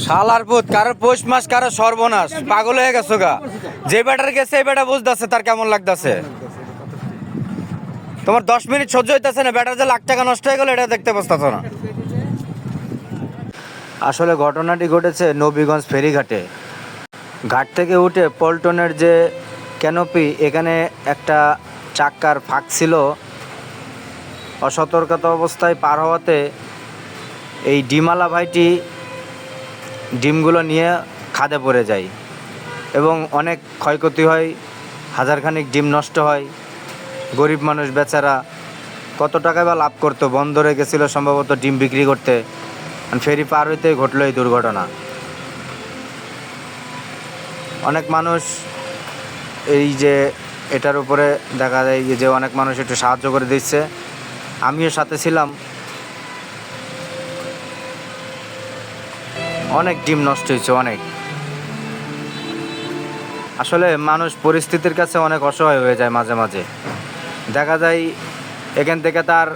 শালার পুত, কারোর পৌষ মাস, কারো সর্বনাশ, পাগল হয়ে গেছো গা। যে বেটার গেছে এই বেটা বুঝতেছে তার কেমন লাগতেছে। তোমার 10 মিনিট সহ্য হইতেছে না, বেটার যে লাখ টাকা নষ্ট হয়ে গেল এটা দেখতে পাচ্ছ না। আসলে ঘটনাটি ঘটেছে নবীগঞ্জ ফেরিঘাটে। ঘাট থেকে উঠে পল্টনের যে ক্যানোপি, এখানে একটা চাক্কার ফাঁক ছিল। অসতর্কতা অবস্থায় পার হওয়াতে এই ডিমওয়ালা ভাইটি ডিমগুলো নিয়ে খাদে পড়ে যায় এবং অনেক ক্ষয়ক্ষতি হয়, হাজারখানিক ডিম নষ্ট হয়। গরিব মানুষ বেচারা কত টাকা বা লাভ করতো, বন্দরে গেছিলো সম্ভবত ডিম বিক্রি করতে। ফেরি পার হইতেই ঘটলো এই দুর্ঘটনা। অনেক মানুষ এই যে এটার উপরে দেখা যায় যে অনেক মানুষ একটু সাহায্য করে দিচ্ছে, আমিও সাথে ছিলাম। অনেক ডিম নষ্ট হয়েছে, অনেক। আসলে মানুষ পরিস্থিতির কাছে অনেক অসহায় হয়ে যায় মাঝে মাঝে। দেখা যায় এখান থেকে তার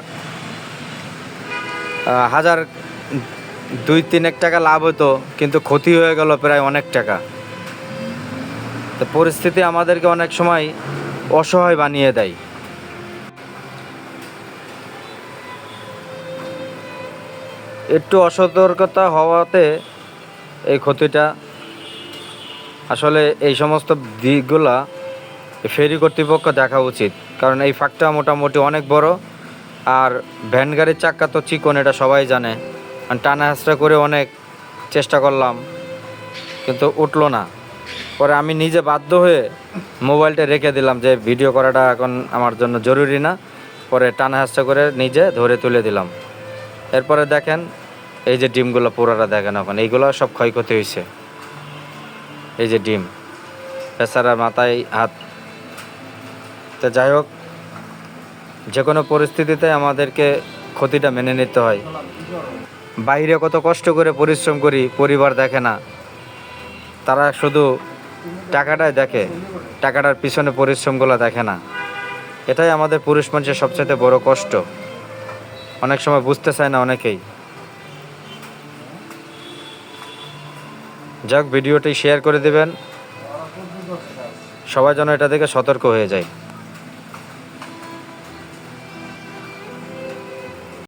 1,000-2-3 টাকা লাভ হতো, কিন্তু ক্ষতি হয়ে গেল প্রায় অনেক টাকা। তো পরিস্থিতি আমাদেরকে অনেক সময় অসহায় বানিয়ে দেয়। একটু অসতর্কতা হওয়াতে এই ক্ষতিটা। আসলে এই সমস্ত দিকগুলা ফেরি কর্তৃপক্ষ দেখা উচিত, কারণ এই ফাঁকটা মোটামুটি অনেক বড়। আর ভ্যান গাড়ির চাক্কা তো চিকন, এটা সবাই জানে। টানা হাঁচড়া করে অনেক চেষ্টা করলাম কিন্তু উঠলো না। পরে আমি নিজে বাধ্য হয়ে মোবাইলটা রেখে দিলাম, যে ভিডিও করাটা এখন আমার জন্য জরুরি না। পরে টানা হাঁচড়া করে নিজে ধরে তুলে দিলাম। এরপরে দেখেন এই যে ডিমগুলো পুরাটা দেখেন, এখন এইগুলো সব ক্ষয়ক্ষতি হয়েছে। এই যে ডিম, বেচারা মাথায় হাত। তো যাই হোক, যে কোনো পরিস্থিতিতে আমাদেরকে ক্ষতিটা মেনে নিতে হয়। বাইরে কত কষ্ট করে পরিশ্রম করি, পরিবার দেখে না, তারা শুধু টাকাটাই দেখে, টাকাটার পিছনে পরিশ্রমগুলো দেখে না। এটাই আমাদের পুরুষ মানুষের সবচেয়ে বড় কষ্ট, অনেক সময় বুঝতে চায় না অনেকেই। যাক, ভিডিওটি শেয়ার করে দেবেন, সবাই যেন এটা থেকে সতর্ক হয়ে যায়।